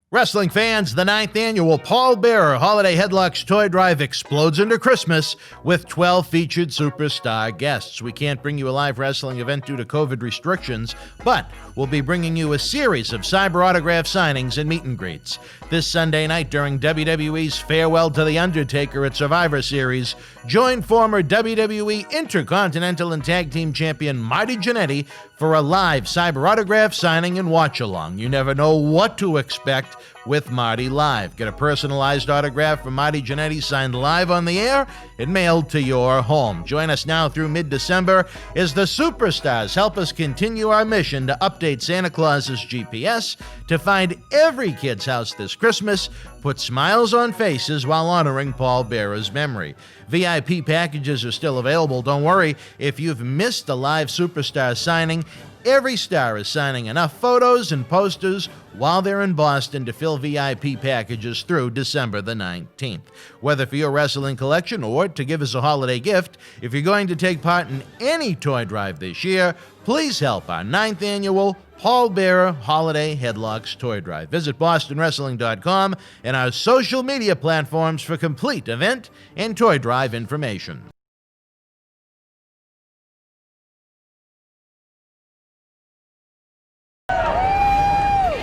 Wrestling fans, the 9th annual Paul Bearer Holiday Headlocks Toy Drive explodes into Christmas with 12 featured superstar guests. We can't bring you a live wrestling event due to COVID restrictions, but we'll be bringing you a series of cyber autograph signings and meet and greets. This Sunday night during WWE's Farewell to the Undertaker at Survivor Series, join former WWE Intercontinental and Tag Team Champion Marty Jannetty for a live cyber autograph signing and watch-along. You never know what to expect with Marty live. Get a personalized autograph from Marty Jannetty signed live on the air and mailed to your home. Join us now through mid-December as the superstars help us continue our mission to update Santa Claus's GPS to find every kid's house this Christmas, put smiles on faces while honoring Paul Bearer's memory. VIP packages are still available. Don't worry if you've missed a live superstar signing. Every star is signing enough photos and posters while they're in Boston to fill VIP packages through December the 19th. Whether for your wrestling collection or to give as a holiday gift, if you're going to take part in any toy drive this year, please help our 9th annual Paul Bearer Holiday Headlocks Toy Drive. Visit BostonWrestling.com and our social media platforms for complete event and toy drive information.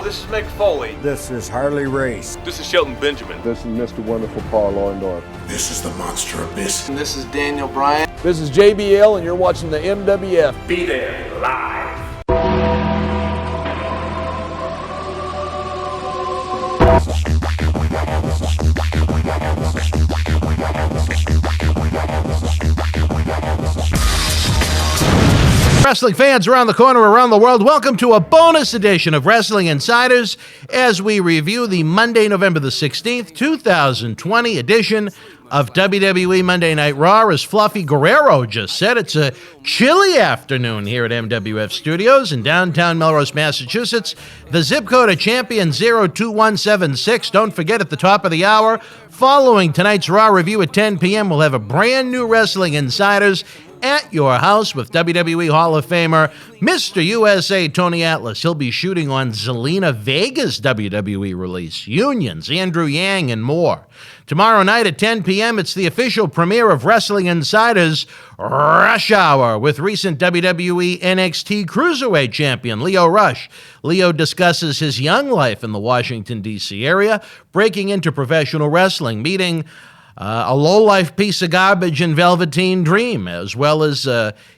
This is Mick Foley. This is Harley Race. This is Shelton Benjamin. This is Mr. Wonderful Paul Orndorff. This is the Monster Abyss. And this is Daniel Bryan. This is JBL, and you're watching the MWF. Be there live. Wrestling fans around the corner, around the world, welcome to a bonus edition of Wrestling Insiders as we review the Monday, November the 16th, 2020 edition of WWE Monday Night Raw. As Fluffy Guerrero just said, it's a chilly afternoon here at MWF Studios in downtown Melrose, Massachusetts. The zip code of champion 02176. Don't forget, at the top of the hour, following tonight's Raw review at 10 p.m., we'll have a brand new Wrestling Insiders at your house with WWE Hall of Famer Mr. USA Tony Atlas. He'll be shooting on Zelina Vega's WWE release, Unions, Andrew Yang, and more. Tomorrow night at 10 p.m., it's the official premiere of Wrestling Insiders Rush Hour with recent WWE NXT Cruiserweight Champion Lio Rush. Lio discusses his young life in the Washington, D.C. area, breaking into professional wrestling, meeting a low-life piece of garbage in Velveteen Dream, as well as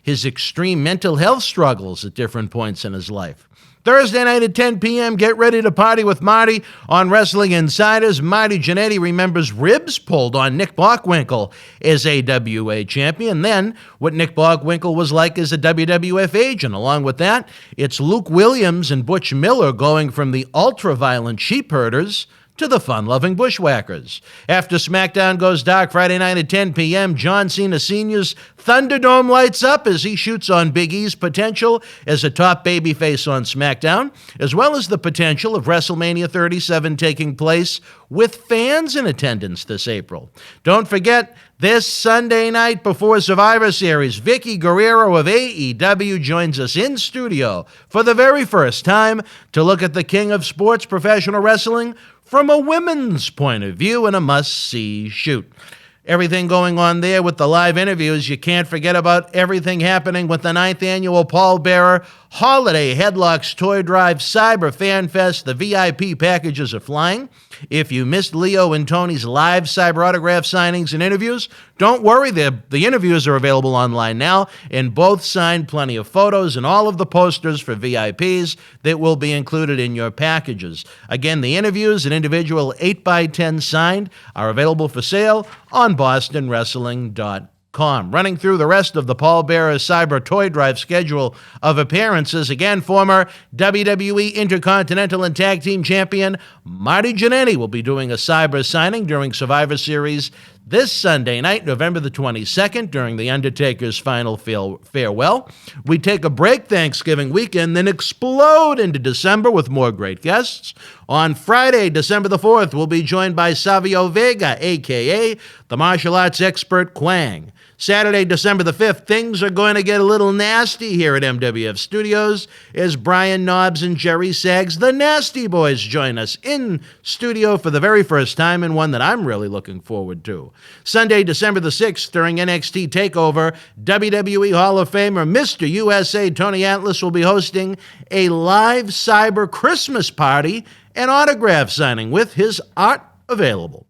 his extreme mental health struggles at different points in his life. Thursday night at 10 p.m., get ready to party with Marty on Wrestling Insiders. Marty Jannetty remembers ribs pulled on Nick Bockwinkel as AWA champion, then what Nick Bockwinkel was like as a WWF agent. Along with that, it's Luke Williams and Butch Miller going from the ultra-violent sheep herders to the fun-loving bushwhackers. After SmackDown goes dark Friday night at 10 p.m., John Cena Sr.'s Thunderdome lights up as he shoots on Big E's potential as a top babyface on SmackDown, as well as the potential of WrestleMania 37 taking place with fans in attendance this April. Don't forget, this Sunday night before Survivor Series, Vicky Guerrero of AEW joins us in studio for the very first time to look at the king of sports, professional wrestling, from a women's point of view and a must-see shoot. Everything going on there with the live interviews. You can't forget about everything happening with the 9th annual Paul Bearer Holiday Headlocks Toy Drive Cyber Fanfest. The VIP packages are flying. If you missed Leo and Tony's live cyber autograph signings and interviews, don't worry, the interviews are available online now, and both signed plenty of photos and all of the posters for VIPs that will be included in your packages. Again, the interviews and individual 8x10 signed are available for sale on BostonWrestling.com. Running through the rest of the Paul Bearer Cyber Toy Drive schedule of appearances, again, former WWE Intercontinental and Tag Team Champion Marty Jannetty will be doing a cyber signing during Survivor Series This Sunday night, November the 22nd, during The Undertaker's final farewell. We take a break Thanksgiving weekend, then explode into December with more great guests. On Friday, December the 4th, we'll be joined by Savio Vega, a.k.a. the martial arts expert Quang. Saturday, December the 5th, things are going to get a little nasty here at MWF Studios as Brian Knobbs and Jerry Saggs, the Nasty Boys, join us in studio for the very first time, and one that I'm really looking forward to. Sunday, December the 6th, during NXT TakeOver, WWE Hall of Famer Mr. USA Tony Atlas will be hosting a live cyber Christmas party and autograph signing with his art available.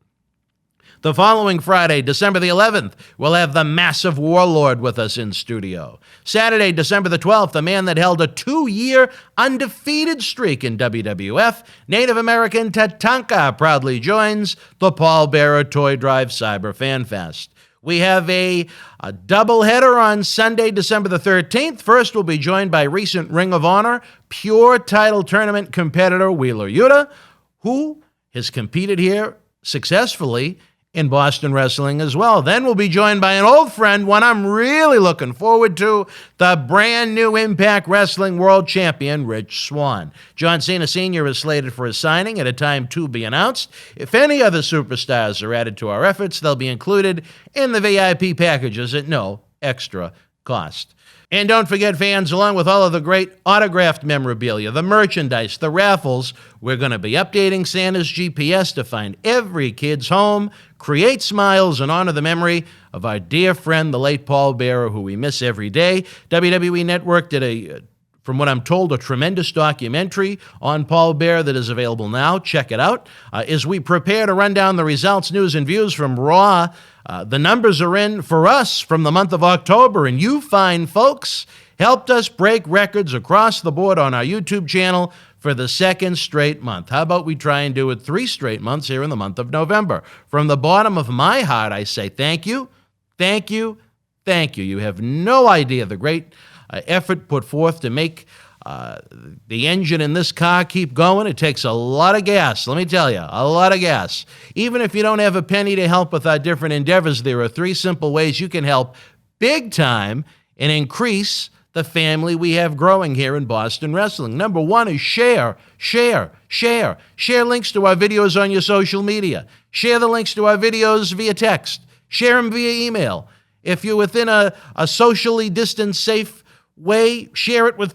The following Friday, December the 11th, we'll have the massive Warlord with us in studio. Saturday, December the 12th, the man that held a 2-year undefeated streak in WWF, Native American Tatanka, proudly joins the Paul Bearer Toy Drive Cyber Fanfest. We have a doubleheader on Sunday, December the 13th. First, we'll be joined by recent Ring of Honor Pure Title Tournament competitor Wheeler Yuta, who has competed here successfully in Boston Wrestling as well. Then we'll be joined by an old friend, one I'm really looking forward to, the brand new Impact Wrestling World Champion, Rich Swann. John Cena Sr. is slated for his signing at a time to be announced. If any other superstars are added to our efforts, they'll be included in the VIP packages at no extra cost. And don't forget, fans, along with all of the great autographed memorabilia, the merchandise, the raffles, we're going to be updating Santa's GPS to find every kid's home, create smiles, and honor the memory of our dear friend, the late Paul Bearer, who we miss every day. WWE Network did from what I'm told, a tremendous documentary on Paul Bearer that is available now. Check it out. As we prepare to run down the results, news, and views from Raw, the numbers are in for us from the month of October, and you fine folks helped us break records across the board on our YouTube channel for the second straight month. How about we try and do it 3 straight months here in the month of November? From the bottom of my heart, I say thank you, thank you, thank you. You have no idea the great effort put forth to make the engine in this car keep going. It takes a lot of gas, let me tell you, a lot of gas. Even if you don't have a penny to help with our different endeavors, there are 3 simple ways you can help big time and increase the family we have growing here in Boston Wrestling. Number 1 is share. Share links to our videos on your social media. Share the links to our videos via text. Share them via email. If you're within a socially distanced, safe way, share it with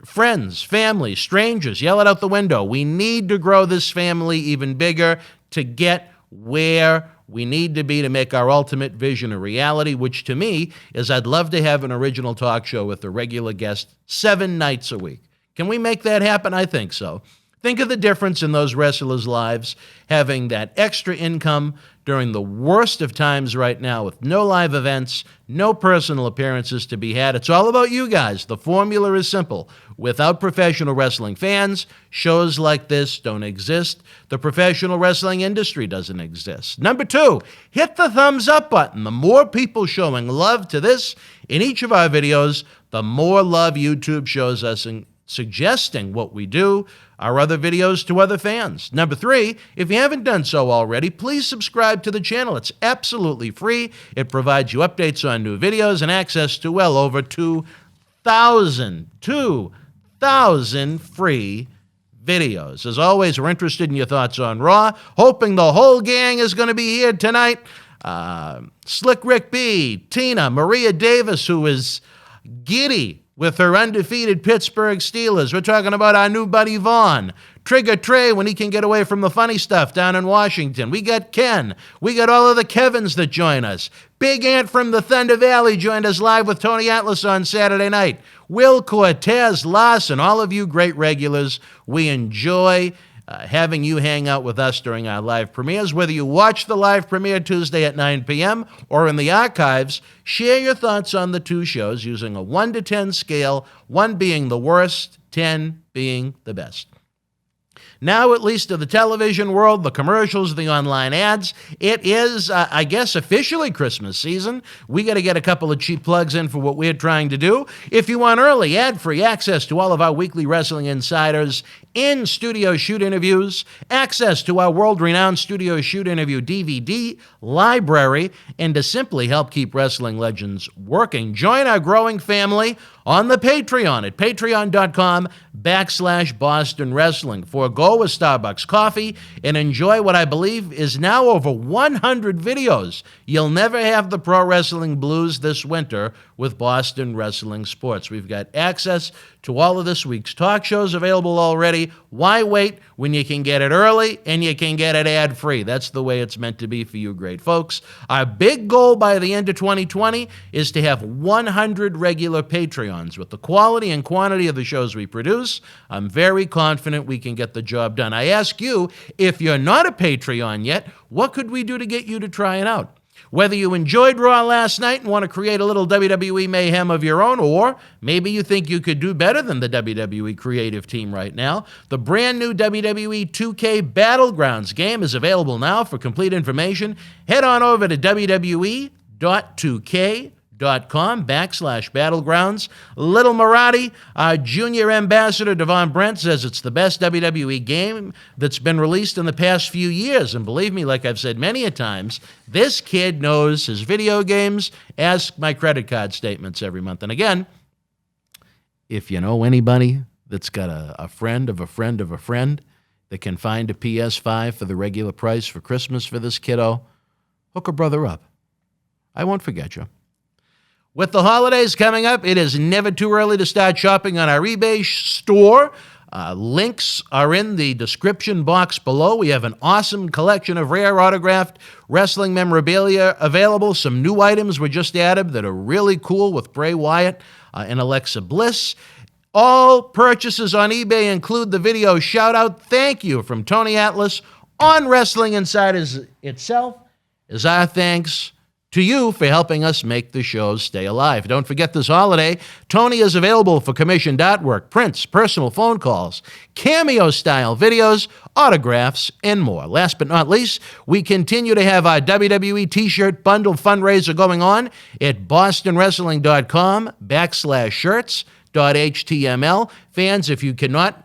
friends, family, strangers. Yell it out the window. We need to grow this family even bigger to get where we need to be to make our ultimate vision a reality, which to me is I'd love to have an original talk show with a regular guest 7 nights a week. Can we make that happen? I think so. Think of the difference in those wrestlers' lives, having that extra income during the worst of times right now with no live events, no personal appearances to be had. It's all about you guys. The formula is simple. Without professional wrestling fans, shows like this don't exist. The professional wrestling industry doesn't exist. Number 2, hit the thumbs up button. The more people showing love to this in each of our videos, the more love YouTube shows us in suggesting what we do, our other videos, to other fans. Number 3, if you haven't done so already, please subscribe to the channel. It's absolutely free. It provides you updates on new videos and access to well over 2,000 free videos. As always, we're interested in your thoughts on Raw, hoping the whole gang is going to be here tonight. Slick Rick B, Tina, Maria Davis, who is giddy with her undefeated Pittsburgh Steelers. We're talking about our new buddy Vaughn. Trigger Trey when he can get away from the funny stuff down in Washington. We got Ken. We got all of the Kevins that join us. Big Ant from the Thunder Valley joined us live with Tony Atlas on Saturday night. Will Cortez, Larson, all of you great regulars. We enjoy having you hang out with us during our live premieres. Whether you watch the live premiere Tuesday at 9 p.m. or in the archives, share your thoughts on the 2 shows using a 1 to 10 scale, 1 being the worst, 10 being the best. now at least to the television world, the commercials, the online ads. It is, I guess, officially Christmas season. We got to get a couple of cheap plugs in for what we're trying to do. If you want early, ad-free access to all of our weekly Wrestling Insiders in-studio shoot interviews, access to our world-renowned studio shoot interview DVD library, and to simply help keep wrestling legends working, join our growing family on the Patreon at patreon.com/Boston Wrestling. Forgo a Starbucks coffee and enjoy what I believe is now over 100 videos. You'll never have the pro wrestling blues this winter with Boston Wrestling Sports. We've got access to all of this week's talk shows available already. Why wait when you can get it early and you can get it ad-free? That's the way it's meant to be for you great folks. Our big goal by the end of 2020 is to have 100 regular Patreons. With the quality and quantity of the shows we produce, I'm very confident we can get the job done. I ask you, if you're not a Patreon yet, what could we do to get you to try it out? Whether you enjoyed Raw last night and want to create a little WWE mayhem of your own, or maybe you think you could do better than the WWE creative team right now, the brand new WWE 2K Battlegrounds game is available now. For complete information, head on over to www.2k.com/battlegrounds. Little Marty, our junior ambassador, Devon Brent, says it's the best WWE game that's been released in the past few years. And believe me, like I've said many a times, this kid knows his video games. Ask my credit card statements every month. And again, if you know anybody that's got a friend of a friend of a friend that can find a PS5 for the regular price for Christmas for this kiddo, hook a brother up. I won't forget you. With the holidays coming up, it is never too early to start shopping on our eBay store. Links are in the description box below. We have an awesome collection of rare autographed wrestling memorabilia available. Some new items were just added that are really cool with Bray Wyatt and Alexa Bliss. All purchases on eBay include the video shout-out thank you from Tony Atlas on Wrestling Insiders itself as our thanks to you for helping us make the shows stay alive. Don't forget this holiday, Tony is available for commissioned artwork, prints, personal phone calls, cameo-style videos, autographs, and more. Last but not least, we continue to have our WWE T-shirt bundle fundraiser going on at bostonwrestling.com/shirts.html. Fans, if you cannot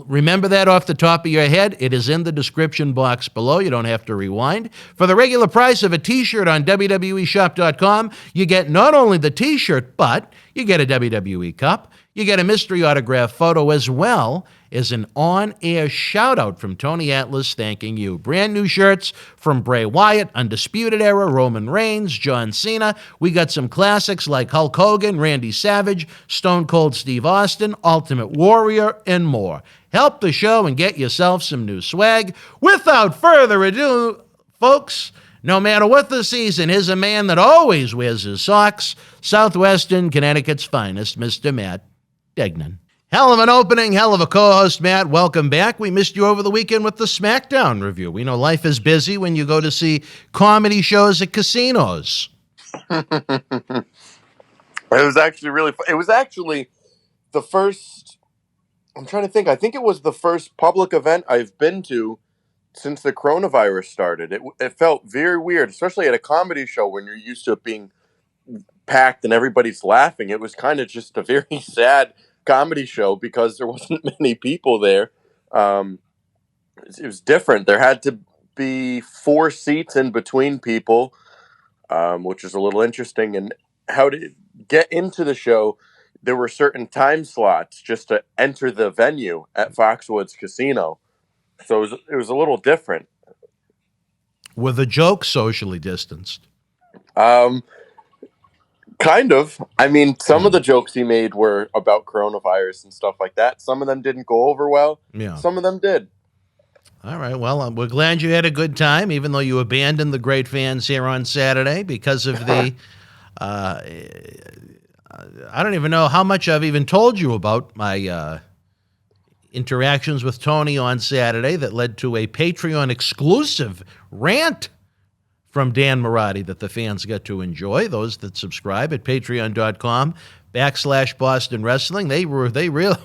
remember that off the top of your head, it is in the description box below. You don't have to rewind. For the regular price of a T-shirt on WWEshop.com, you get not only the T-shirt, but you get a WWE cup. You get a mystery autograph photo as well as an on-air shout-out from Tony Atlas thanking you. Brand new shirts from Bray Wyatt, Undisputed Era, Roman Reigns, John Cena. We got some classics like Hulk Hogan, Randy Savage, Stone Cold Steve Austin, Ultimate Warrior, and more. Help the show and get yourself some new swag. Without further ado, folks, no matter what the season, here's a man that always wears his socks, Southwestern Connecticut's finest, Mr. Matt Degnan. Hell of an opening, hell of a co-host, Matt. Welcome back. We missed you over the weekend with the SmackDown review. We know life is busy when you go to see comedy shows at casinos. It was actually really fun. It was actually the first, I'm trying to think, I think it was the first public event I've been to since the coronavirus started. It felt very weird, especially at a comedy show when you're used to it being packed and everybody's laughing. It was kind of just a very sad comedy show because there wasn't many people there. It was different. There had to be 4 seats in between people, which is a little interesting. And how to get into the show, there were certain time slots just to enter the venue at Foxwoods Casino. So it was a little different. Were the jokes socially distanced? Kind of. I mean, some of the jokes he made were about coronavirus and stuff like that. Some of them didn't go over well. Yeah. Some of them did. All right. Well, we're glad you had a good time, even though you abandoned the great fans here on Saturday because of the I don't even know how much I've even told you about my interactions with Tony on Saturday that led to a Patreon exclusive rant from Dan Mirade that the fans got to enjoy, those that subscribe at patreon.com /Boston Wrestling. They real.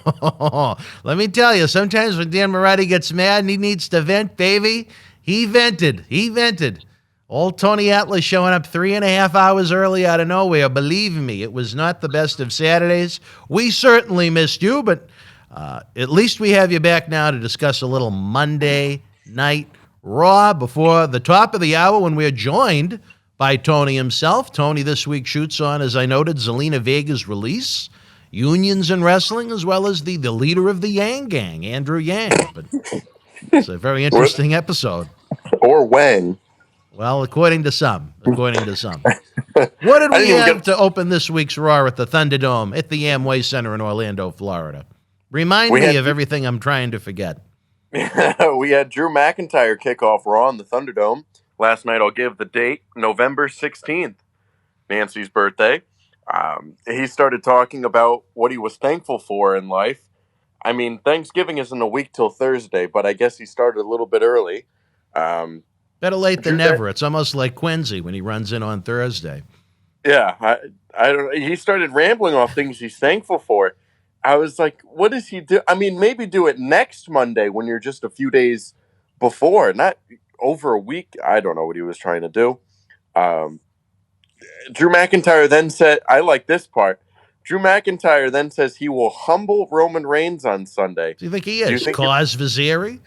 Let me tell you, sometimes when Dan Mirade gets mad and he needs to vent, baby, he vented. Old Tony Atlas showing up 3.5 hours early out of nowhere. Believe me, it was not the best of Saturdays. We certainly missed you, but at least we have you back now to discuss a little Monday Night Raw before the top of the hour when we're joined by Tony himself. Tony this week shoots on, as I noted, Zelina Vega's release, unions in wrestling, as well as the leader of the Yang Gang, Andrew Yang. But it's a very interesting episode. Or Wang. Well, according to some. What did we have to open this week's Raw at the Thunderdome at the Amway Center in Orlando, Florida? Remind me of everything I'm trying to forget. We had Drew McIntyre kick off Raw on the Thunderdome. Last night, I'll give the date, November 16th, Nancy's birthday. He started talking about what he was thankful for in life. I mean, Thanksgiving isn't a week till Thursday, but I guess he started a little bit early. Better late than never. It's almost like Quincy when he runs in on Thursday. Yeah, I don't. He started rambling off things he's thankful for. I was like, what does he do? I mean, maybe do it next Monday when you're just a few days before, not over a week. I don't know what he was trying to do. Drew McIntyre then said, I like this part. Drew McIntyre then says he will humble Roman Reigns on Sunday. Do you think he is? Cause Vizeri?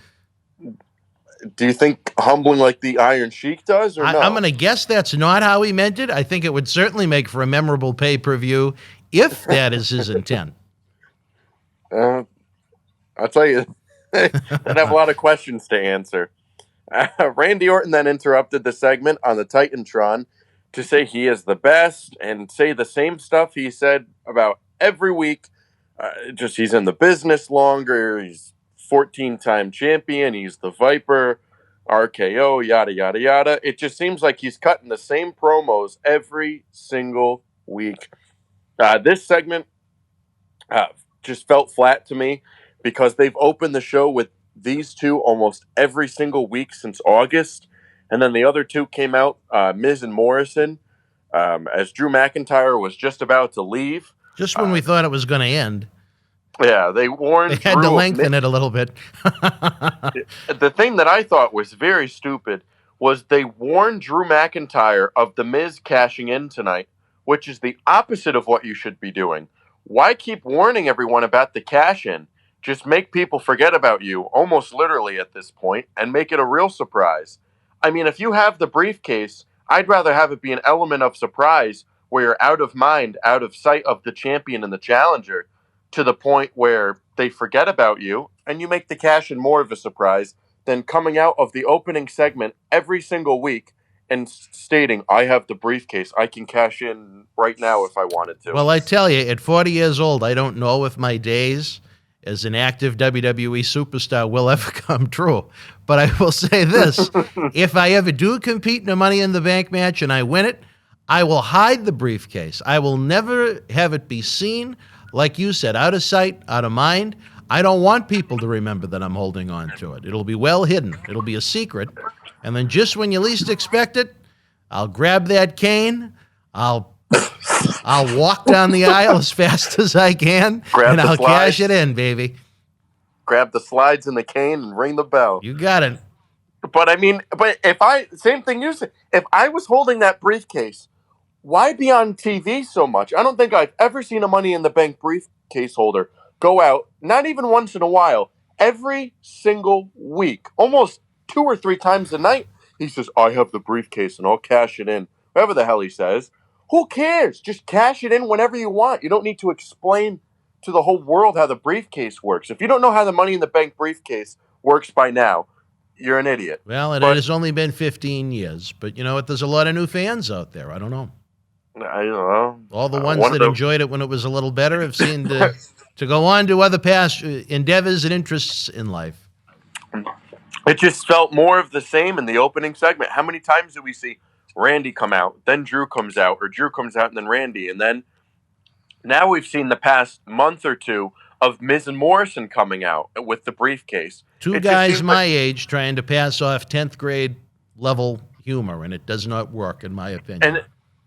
Do you think humbling like the Iron Sheik does, or no? I'm going to guess that's not how he meant it. I think it would certainly make for a memorable pay-per-view if that is his intent. I'll tell you, I'd have a lot of questions to answer. Randy Orton then interrupted the segment on the Titantron to say he is the best and say the same stuff he said about every week. Just he's in the business longer, he's 14-time champion, he's the Viper, RKO, yada, yada, yada. It just seems like he's cutting the same promos every single week. This segment just felt flat to me because they've opened the show with these two almost every single week since August. And then the other two came out, Miz and Morrison, as Drew McIntyre was just about to leave. Just when we thought it was going to end. Yeah, they warned They had Drew to lengthen it a little bit. The thing that I thought was very stupid was they warned Drew McIntyre of The Miz cashing in tonight, which is the opposite of what you should be doing. Why keep warning everyone about the cash-in? Just make people forget about you, almost literally at this point, and make it a real surprise. I mean, if you have the briefcase, I'd rather have it be an element of surprise where you're out of mind, out of sight of the champion and the challenger, to the point where they forget about you, and you make the cash-in more of a surprise than coming out of the opening segment every single week and stating, I have the briefcase, I can cash in right now if I wanted to. Well, I tell you, at 40 years old, I don't know if my days as an active WWE superstar will ever come true. But I will say this, if I ever do compete in a Money in the Bank match and I win it, I will hide the briefcase. I will never have it be seen. Like you said, out of sight, out of mind. I don't want people to remember that I'm holding on to it. It'll be well hidden. It'll be a secret. And then just when you least expect it, I'll grab that cane. I'll walk down the aisle as fast as I can, and I'll cash it in, baby. Grab the slides and the cane and ring the bell. You got it. But I mean, same thing you said. If I was holding that briefcase, why be on TV so much? I don't think I've ever seen a Money in the Bank briefcase holder go out, not even once in a while, every single week, almost 2 or 3 times a night. He says, I have the briefcase and I'll cash it in. Whatever the hell he says. Who cares? Just cash it in whenever you want. You don't need to explain to the whole world how the briefcase works. If you don't know how the Money in the Bank briefcase works by now, you're an idiot. Well, it has only been 15 years, but you know what? There's a lot of new fans out there. I don't know. I don't know. All the ones that enjoyed it when it was a little better have seemed to go on to other past endeavors and interests in life. It just felt more of the same in the opening segment. How many times did we see Randy come out, then Drew comes out, or Drew comes out and then Randy, and then now we've seen the past month or two of Miz and Morrison coming out with the briefcase. Two guys my age trying to pass off 10th grade level humor, and it does not work, in my opinion.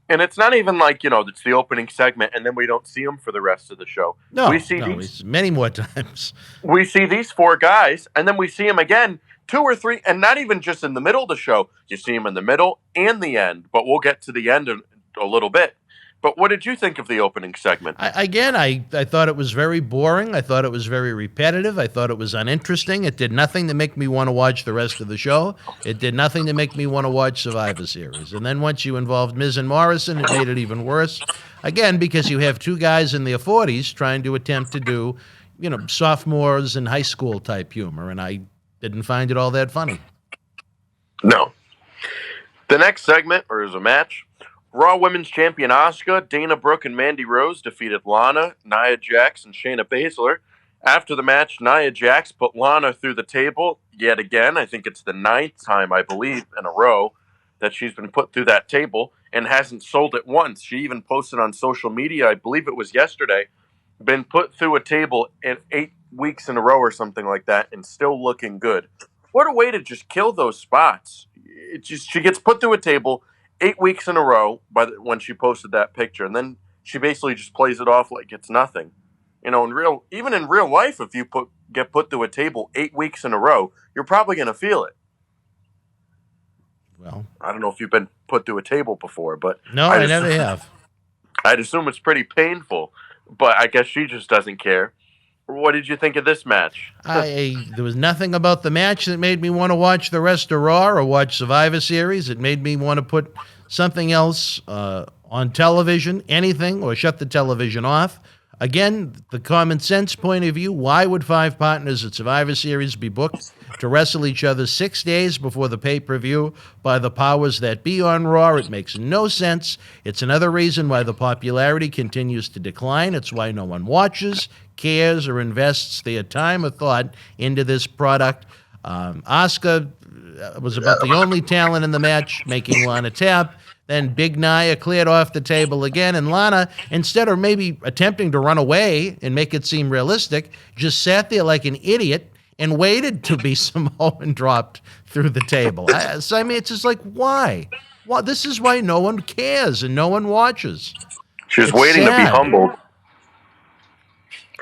And it's not even like, it's the opening segment and then we don't see them for the rest of the show. No, we see it's many more times. We see these 4 guys and then we see them again 2 or 3, and not even just in the middle of the show. You see them in the middle and the end, but we'll get to the end in a little bit. But what did you think of the opening segment? I thought it was very boring. I thought it was very repetitive. I thought it was uninteresting. It did nothing to make me want to watch the rest of the show. It did nothing to make me want to watch Survivor Series. And then once you involved Miz and Morrison, it made it even worse. Again, because you have 2 guys in their 40s trying to attempt to do, sophomores and high school type humor. And I didn't find it all that funny. No. The next segment, or is a match, Raw Women's Champion Asuka, Dana Brooke, and Mandy Rose defeated Lana, Nia Jax, and Shayna Baszler. After the match, Nia Jax put Lana through the table yet again. I think it's the 9th time, I believe, in a row that she's been put through that table and hasn't sold it once. She even posted on social media, I believe it was yesterday, been put through a table in 8 weeks in a row or something like that and still looking good. What a way to just kill those spots. She gets put through a table 8 weeks in a row when she posted that picture, and then she basically just plays it off like it's nothing. Even in real life, if you get put through a table 8 weeks in a row, you're probably going to feel it. Well, I don't know if you've been put through a table before, but no, I never have. I'd assume it's pretty painful, but I guess she just doesn't care. What did you think of this match? There was nothing about the match that made me want to watch the rest of Raw or watch Survivor Series. It made me want to put something else on television, anything, or shut the television off. Again, the common sense point of view, why would 5 partners at Survivor Series be booked to wrestle each other 6 days before the pay-per-view by the powers that be on Raw? It makes no sense. It's another reason why the popularity continues to decline. It's why no one watches, cares, or invests their time or thought into this product. Asuka was about the only talent in the match, making Lana tap. Then Big Nia cleared off the table again, and Lana, instead of maybe attempting to run away and make it seem realistic, just sat there like an idiot and waited to be Samoan dropped through the table. It's just like, why? Well, this is why no one cares and no one watches. She's waiting to be humbled.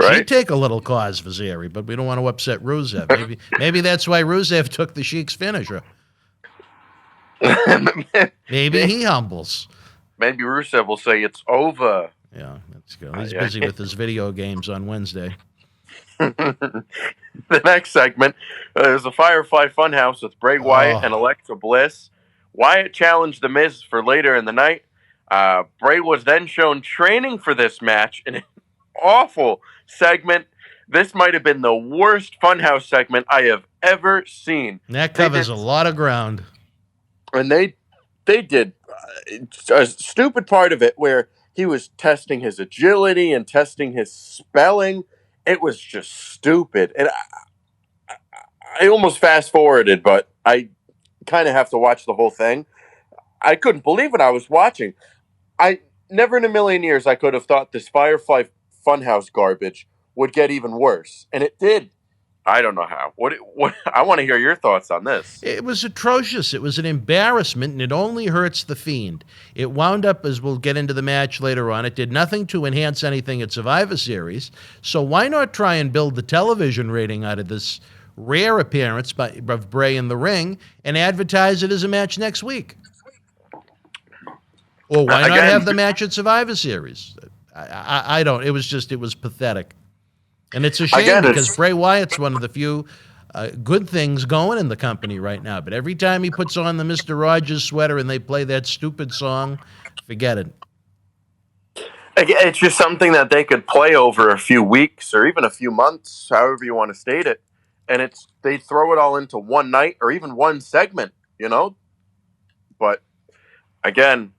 Right? She'd take a little cause for Zeri, but we don't want to upset Rusev. Maybe that's why Rusev took the Sheik's finisher. Maybe he humbles. Maybe Rusev will say it's over. Yeah, let's go. He's busy with his video games on Wednesday. The next segment is a Firefly Funhouse with Bray Wyatt and Alexa Bliss. Wyatt challenged The Miz for later in the night. Bray was then shown training for this match in an awful segment. This might have been the worst Funhouse segment I have ever seen. That covers a lot of ground. And they did a stupid part of it where he was testing his agility and testing his spelling. It was just stupid. And I almost fast forwarded, but I kind of have to watch the whole thing. I couldn't believe what I was watching. I never in a million years I could have thought this Firefly Funhouse garbage would get even worse. And it did. I don't know how. What? I want to hear your thoughts on this. It was atrocious. It was an embarrassment, and it only hurts the Fiend. It wound up, as we'll get into the match later on, it did nothing to enhance anything at Survivor Series. So why not try and build the television rating out of this rare appearance of Bray in the ring and advertise it as a match next week? Or why not have the match at Survivor Series? I don't. It was pathetic. And it's a shame because Bray Wyatt's one of the few good things going in the company right now. But every time he puts on the Mr. Rogers sweater and they play that stupid song, forget it. It's just something that they could play over a few weeks or even a few months, however you want to state it. And they throw it all into one night or even one segment, But again,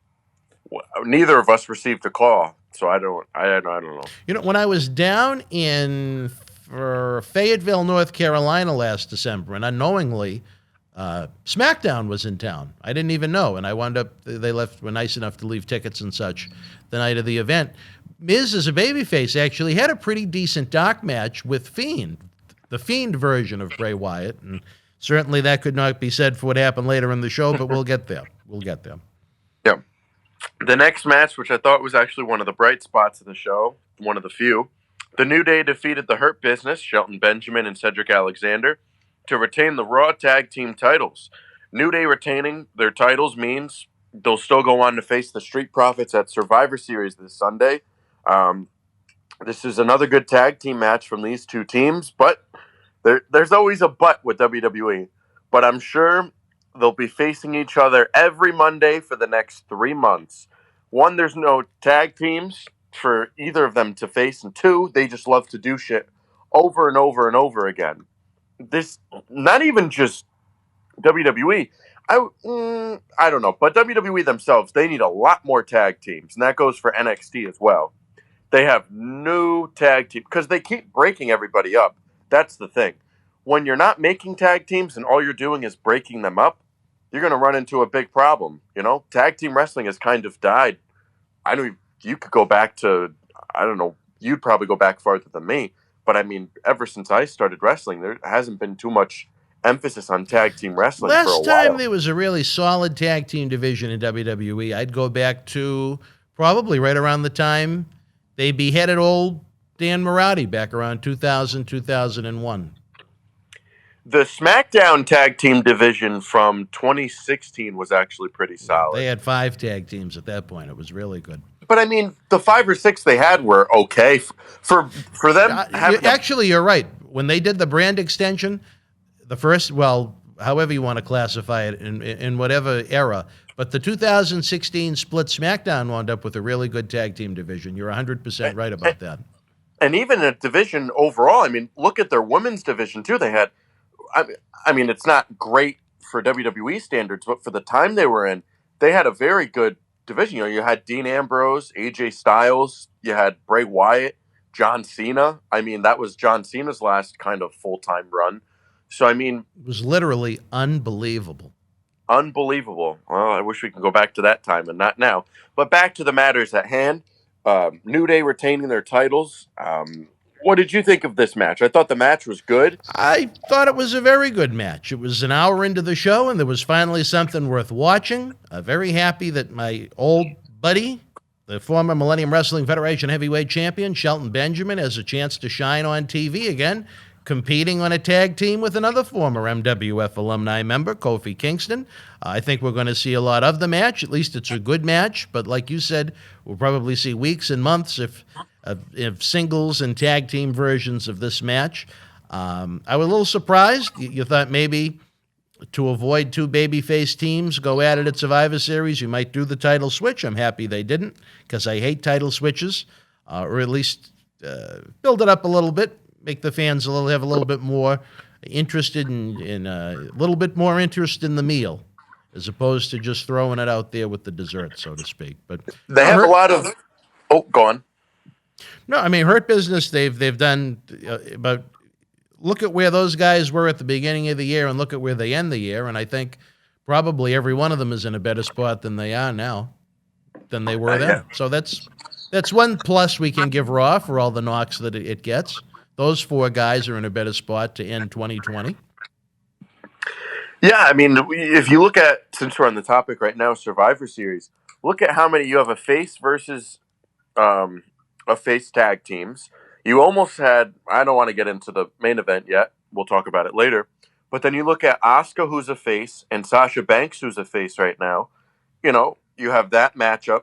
neither of us received a call. So I don't know. When I was down in Fayetteville, North Carolina last December, and unknowingly, SmackDown was in town. I didn't even know, and I wound up. Were nice enough to leave tickets and such the night of the event. Miz, as a babyface, actually had a pretty decent dark match with Fiend, the Fiend version of Bray Wyatt, and certainly that could not be said for what happened later in the show. But we'll get there. Yeah. The next match, which I thought was actually one of the bright spots of the show, one of the few, the New Day defeated the Hurt Business, Shelton Benjamin and Cedric Alexander, to retain the Raw Tag Team titles. New Day retaining their titles means they'll still go on to face the Street Profits at Survivor Series this Sunday. This is another good tag team match from these two teams, but there's always a but with WWE. But I'm sure they'll be facing each other every Monday for the next 3 months. One, there's no tag teams for either of them to face, and two, they just love to do shit over and over and over again. This, not even just WWE. I don't know, but WWE themselves, they need a lot more tag teams, and that goes for NXT as well. They have new tag team because they keep breaking everybody up. That's the thing. When you're not making tag teams and all you're doing is breaking them up, you're going to run into a big problem. You know, tag team wrestling has kind of died. I know you could go back to, I don't know, you'd probably go back farther than me. But I mean, ever since I started wrestling, there hasn't been too much emphasis on tag team wrestling for a while. Last time there was a really solid tag team division in WWE, I'd go back to probably right around the time they beheaded old Dan Mirade back around 2000, 2001. The SmackDown tag team division from 2016 was actually pretty solid. They had 5 tag teams at that point. It was really good. But I mean, the 5 or 6 they had were okay for them. Actually, you're right. When they did the brand extension, the first, well, however you want to classify it in whatever era, but the 2016 split SmackDown wound up with a really good tag team division. You're 100% right about that. And even a division overall, I mean, look at their women's division too. They had, I mean, it's not great for WWE standards, but for the time they were in, they had a very good division. You know, you had Dean Ambrose, AJ Styles, you had Bray Wyatt, John Cena. I mean, that was John Cena's last kind of full-time run. So, I mean, it was literally unbelievable. Unbelievable. Well, I wish we could go back to that time and not now. But back to the matters at hand. New Day retaining their titles. What did you think of this match? I thought the match was good. I thought it was a very good match. It was an hour into the show, and there was finally something worth watching. Very happy that my old buddy, the former Millennium Wrestling Federation heavyweight champion, Shelton Benjamin, has a chance to shine on TV again, competing on a tag team with another former MWF alumni member, Kofi Kingston. I think we're going to see a lot of the match. At least it's a good match. But like you said, we'll probably see weeks and months if singles and tag team versions of this match. I was a little surprised. You thought maybe to avoid 2 babyface teams go at it at Survivor Series, you might do the title switch. I'm happy they didn't, because I hate title switches, or at least build it up a little bit. Make the fans have a little bit more interested in a little bit more interest in the meal, as opposed to just throwing it out there with the dessert, so to speak. But they have a lot of. Oh, go on. No, I mean, Hurt Business. They've done, but look at where those guys were at the beginning of the year, and look at where they end the year, and I think probably every one of them is in a better spot than they are now, than they were then. Yeah. So that's one plus we can give Raw for all the knocks that it gets. Those 4 guys are in a better spot to end 2020. Yeah, I mean, if you look at, since we're on the topic right now, Survivor Series, look at how many you have a face versus a face tag teams. You almost had, I don't want to get into the main event yet. We'll talk about it later. But then you look at Asuka, who's a face, and Sasha Banks, who's a face right now. You know, you have that matchup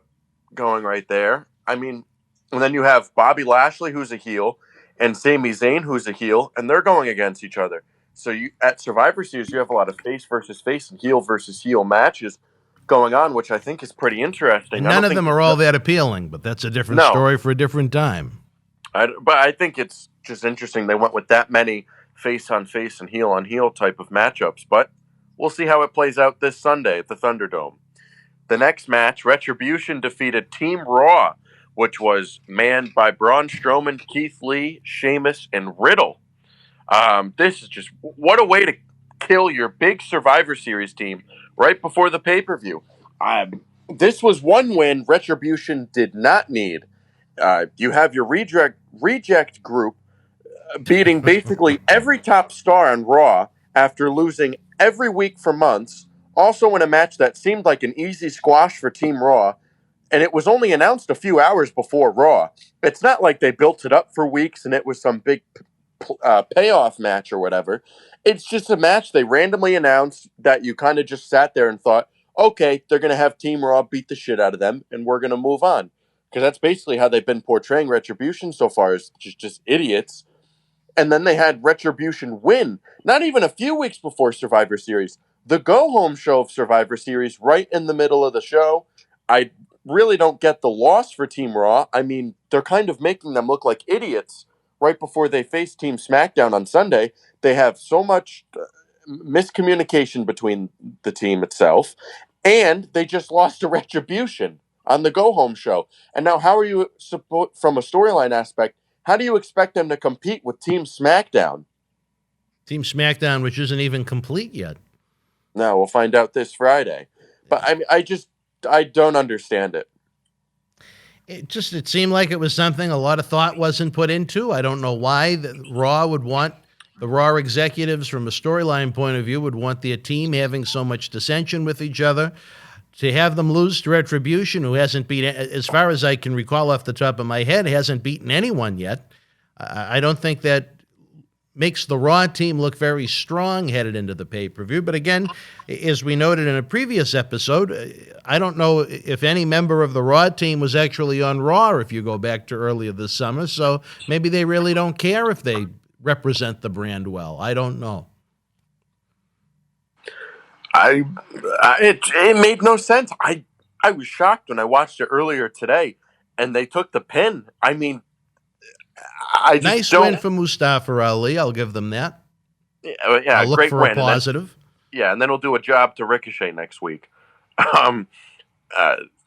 going right there. I mean, and then you have Bobby Lashley, who's a heel, and Sami Zayn, who's a heel, and they're going against each other. So you at Survivor Series, you have a lot of face versus face and heel versus heel matches going on, which I think is pretty interesting. And none of them are all that appealing, but that's a different story for a different time. But I think it's just interesting they went with that many face-on-face and heel-on-heel type of matchups. But we'll see how it plays out this Sunday at the Thunderdome. The next match, Retribution defeated Team Raw, which was manned by Braun Strowman, Keith Lee, Sheamus, and Riddle. This is just, what a way to kill your big Survivor Series team right before the pay-per-view. This was one win Retribution did not need. You have your reject group beating basically every top star on Raw after losing every week for months, also in a match that seemed like an easy squash for Team Raw. and it was only announced a few hours before Raw. It's not like they built it up for weeks and it was some big payoff match or whatever. It's just a match they randomly announced that you kind of just sat there and thought, okay, they're going to have Team Raw beat the shit out of them, and we're going to move on. Because that's basically how they've been portraying Retribution so far, is just idiots. And then they had Retribution win, not even a few weeks before Survivor Series. The go-home show of Survivor Series right in the middle of the show. I really don't get the loss for Team Raw. I mean, they're kind of making them look like idiots right before they face Team SmackDown on Sunday. They have so much miscommunication between the team itself, and they just lost to Retribution on the go-home show. And now how are you, from a storyline aspect, how do you expect them to compete with Team SmackDown? Team SmackDown, which isn't even complete yet. No, we'll find out this Friday. But I don't understand it. It seemed like it was something a lot of thought wasn't put into. I don't know why Raw would want, the Raw executives from a storyline point of view would want their team having so much dissension with each other. To have them lose to Retribution, who hasn't beaten, as far as I can recall off the top of my head, hasn't beaten anyone yet. I don't think that makes the Raw team look very strong headed into the pay-per-view. But again, as we noted in a previous episode, I don't know if any member of the Raw team was actually on Raw if you go back to earlier this summer. So maybe they really don't care if they represent the brand well. I don't know. It made no sense. I was shocked when I watched it earlier today, and they took the pin. I mean, I just nice win for Mustafa Ali. I'll give them that. Yeah, I'll look great for win. a positive. And then we'll do a job to Ricochet next week,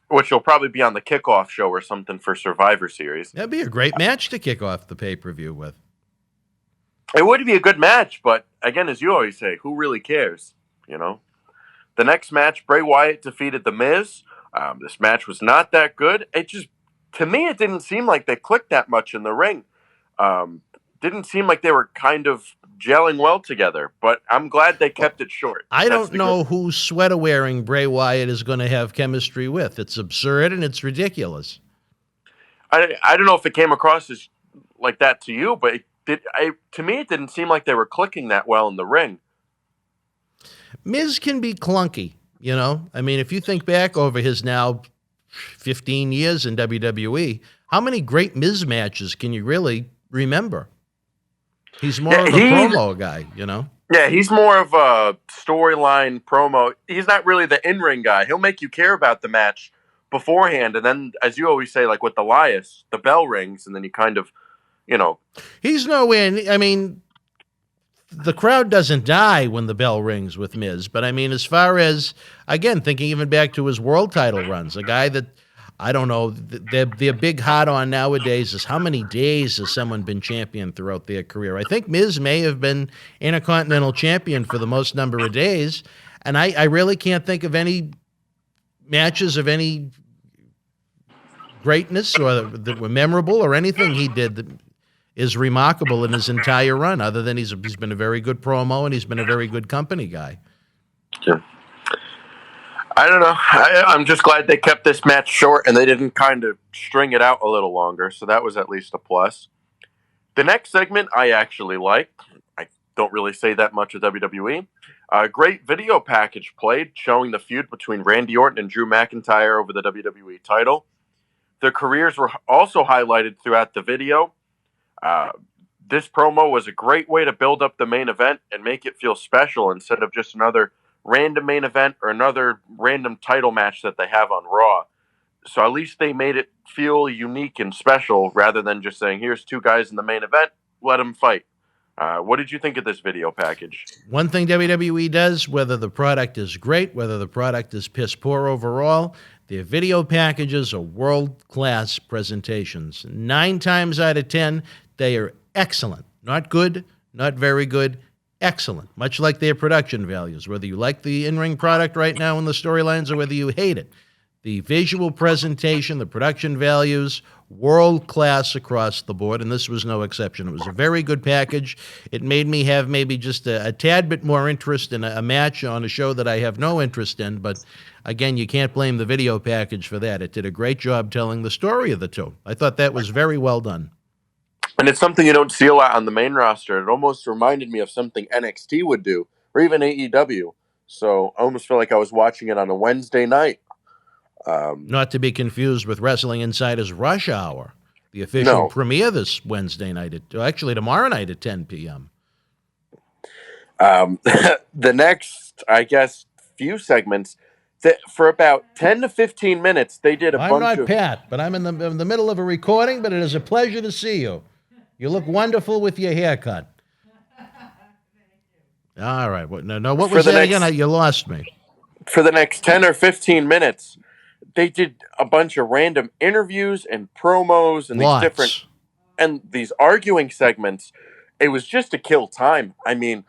which will probably be on the kickoff show or something for Survivor Series. That'd be a great match to kick off the pay-per-view with. It would be a good match, but again, as you always say, who really cares? You know. The next match, Bray Wyatt defeated The Miz. This match was not that good. To me, it didn't seem like they clicked that much in the ring. Didn't seem like they were kind of gelling well together, but I'm glad they kept it short. I don't know who sweater-wearing Bray Wyatt is going to have chemistry with. It's absurd and it's ridiculous. I don't know if it came across as like that to you, but to me, it didn't seem like they were clicking that well in the ring. Miz can be clunky, you know? I mean, if you think back over his now 15 years in WWE, how many great Miz matches can you really remember? He's more of a promo guy, you know? Yeah, he's more of a storyline promo. He's not really the in-ring guy. He'll make you care about the match beforehand, and then, as you always say, like with Elias, the bell rings, and then you kind of, you know. He's nowhere, I mean, the crowd doesn't die when the bell rings with Miz, but I mean, as far as, again, thinking even back to his world title runs, a guy that, I don't know, their big hot on nowadays is how many days has someone been champion throughout their career. I think Miz may have been Intercontinental Champion for the most number of days, and I really can't think of any matches of any greatness or that were memorable or anything he did that is remarkable in his entire run, other than he's been a very good promo and he's been a very good company guy. Yeah. I don't know. I'm just glad they kept this match short and they didn't kind of string it out a little longer, so that was at least a plus. The next segment I actually liked. I don't really say that much of WWE. A great video package played showing the feud between Randy Orton and Drew McIntyre over the WWE title. Their careers were also highlighted throughout the video. This promo was a great way to build up the main event and make it feel special instead of just another random main event or another random title match that they have on Raw. So at least they made it feel unique and special rather than just saying, here's two guys in the main event, let them fight. What did you think of this video package? One thing WWE does, whether the product is great, whether the product is piss poor overall, their video packages are world-class presentations. 9 times out of 10, they are excellent. Not good, not very good, excellent. Much like their production values, whether you like the in-ring product right now in the storylines or whether you hate it. The visual presentation, the production values, world class across the board, and this was no exception. It was a very good package. It made me have maybe just a tad bit more interest in a match on a show that I have no interest in, but again, you can't blame the video package for that. It did a great job telling the story of the two. I thought that was very well done. And it's something you don't see a lot on the main roster. It almost reminded me of something NXT would do, or even AEW. So I almost feel like I was watching it on a Wednesday night. Not to be confused with Wrestling Insider's Rush Hour, the official premiere this Wednesday night, actually tomorrow night at 10 p.m. The next, I guess, few segments, for about 10 to 15 minutes, they did I'm not Pat, but I'm in the middle of a recording, but it is a pleasure to see you. You look wonderful with your haircut. All right. What was that again? You lost me. For the next 10 or 15 minutes, they did a bunch of random interviews and promos and these arguing segments. It was just to kill time. I mean,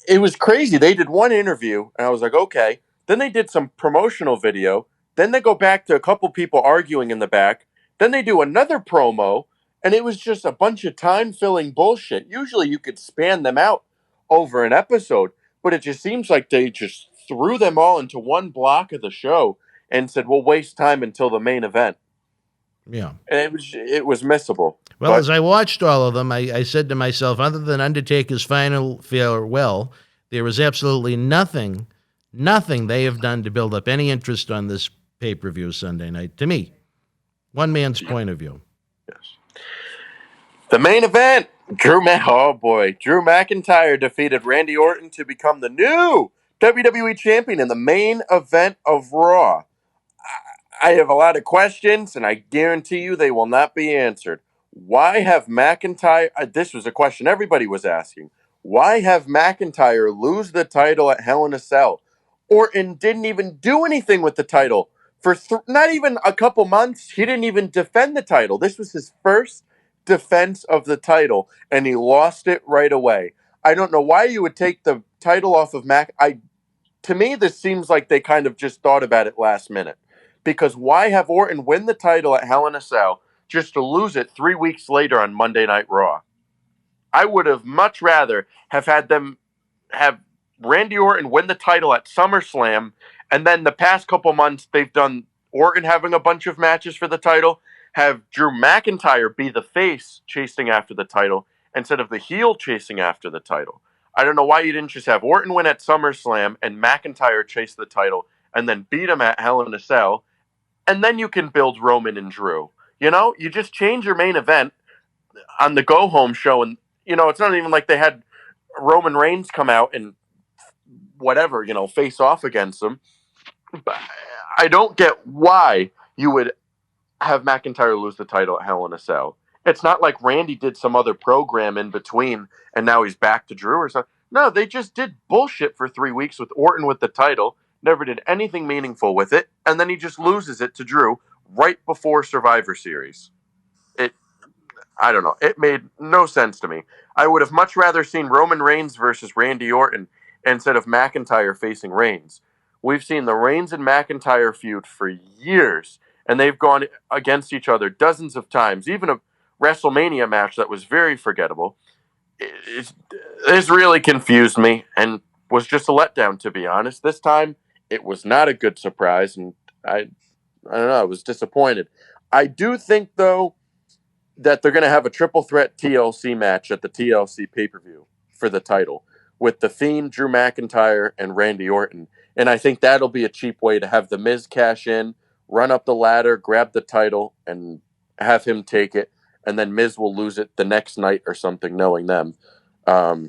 it was crazy. They did one interview, and I was like, okay. Then they did some promotional video. Then they go back to a couple people arguing in the back. Then they do another promo, and it was just a bunch of time-filling bullshit. Usually you could span them out over an episode, but it just seems like they just threw them all into one block of the show and said, we'll waste time until the main event. Yeah. And it was missable. Well, as I watched all of them, I said to myself, other than Undertaker's final farewell, there is absolutely nothing they have done to build up any interest on this pay-per-view Sunday night, to me. One man's point of view. Yes. The main event, Drew McIntyre defeated Randy Orton to become the new WWE Champion in the main event of Raw. I have a lot of questions, and I guarantee you they will not be answered. Why have McIntyre... this was a question everybody was asking. Why have McIntyre lose the title at Hell in a Cell? Orton didn't even do anything with the title. For not even a couple months, he didn't even defend the title. This was his first defense of the title, and he lost it right away. I don't know why you would take the title off of To me, this seems like they kind of just thought about it last minute. Because why have Orton win the title at Hell in a Cell just to lose it 3 weeks later on Monday Night Raw? I would have much rather have had them have Randy Orton win the title at SummerSlam, and then the past couple months they've done Orton having a bunch of matches for the title, have Drew McIntyre be the face chasing after the title instead of the heel chasing after the title. I don't know why you didn't just have Orton win at SummerSlam and McIntyre chase the title and then beat him at Hell in a Cell, and then you can build Roman and Drew. You know, you just change your main event on the go-home show, and, you know, it's not even like they had Roman Reigns come out and whatever, you know, face off against them. But I don't get why you would have McIntyre lose the title at Hell in a Cell. It's not like Randy did some other program in between and now he's back to Drew or something. No, they just did bullshit for 3 weeks with Orton with the title, never did anything meaningful with it, and then he just loses it to Drew right before Survivor Series. I don't know. It made no sense to me. I would have much rather seen Roman Reigns versus Randy Orton instead of McIntyre facing Reigns. We've seen the Reigns and McIntyre feud for years, and they've gone against each other dozens of times, even a WrestleMania match that was very forgettable. This really confused me and was just a letdown, to be honest. This time, it was not a good surprise, and I don't know, I was disappointed. I do think, though, that they're going to have a triple threat TLC match at the TLC pay-per-view for the title with The Fiend, Drew McIntyre, and Randy Orton. And I think that'll be a cheap way to have The Miz cash in, run up the ladder, grab the title, and have him take it. And then Miz will lose it the next night or something, knowing them. I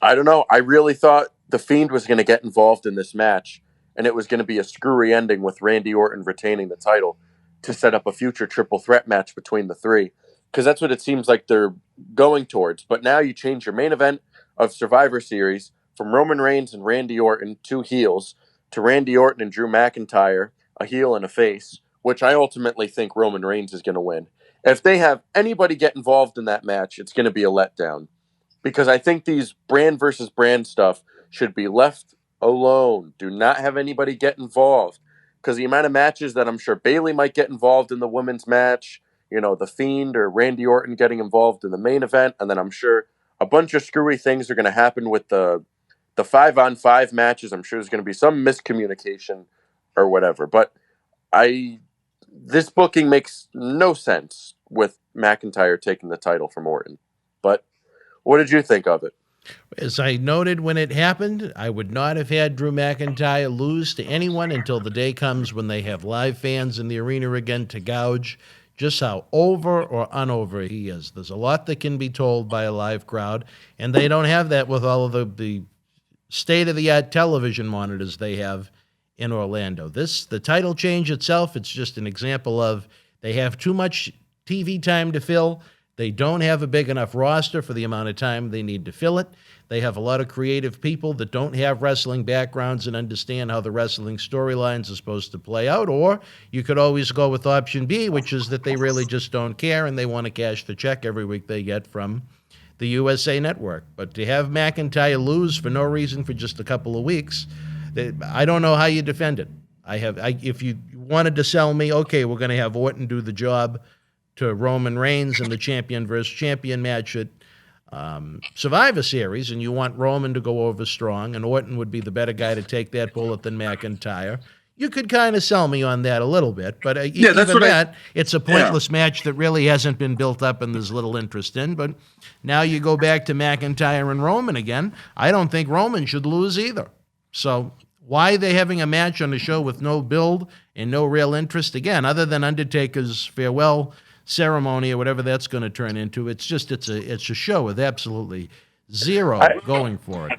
don't know. I really thought The Fiend was going to get involved in this match, and it was going to be a screwy ending with Randy Orton retaining the title to set up a future triple threat match between the three, because that's what it seems like they're going towards. But now you change your main event of Survivor Series from Roman Reigns and Randy Orton, two heels, to Randy Orton and Drew McIntyre, a heel and a face, which I ultimately think Roman Reigns is going to win. If they have anybody get involved in that match, it's going to be a letdown, because I think these brand versus brand stuff should be left alone. Do not have anybody get involved. because the amount of matches that I'm sure Bayley might get involved in the women's match, The Fiend or Randy Orton getting involved in the main event, and then I'm sure a bunch of screwy things are going to happen with the 5-on-5 matches. I'm sure there's going to be some miscommunication or whatever. But this booking makes no sense with McIntyre taking the title from Orton. But what did you think of it? As I noted when it happened, I would not have had Drew McIntyre lose to anyone until the day comes when they have live fans in the arena again to gauge just how over or unover he is. There's a lot that can be told by a live crowd, and they don't have that with all of the state-of-the-art television monitors they have in Orlando. The title change itself, it's just an example of they have too much TV time to fill. They don't have a big enough roster for the amount of time they need to fill it. They have a lot of creative people that don't have wrestling backgrounds and understand how the wrestling storylines are supposed to play out. Or you could always go with option B, which is that they really just don't care and they want to cash the check every week they get from the USA Network. But to have McIntyre lose for no reason for just a couple of weeks, I don't know how you defend it. If you wanted to sell me, okay, we're going to have Orton do the job to Roman Reigns in the champion versus champion match at Survivor Series, and you want Roman to go over strong, and Orton would be the better guy to take that bullet than McIntyre, you could kind of sell me on that a little bit. But it's a pointless match that really hasn't been built up and there's little interest in. But now you go back to McIntyre and Roman again. I don't think Roman should lose either. So why are they having a match on the show with no build and no real interest? Again, other than Undertaker's farewell ceremony or whatever that's going to turn into, it's a show with absolutely zero going for it.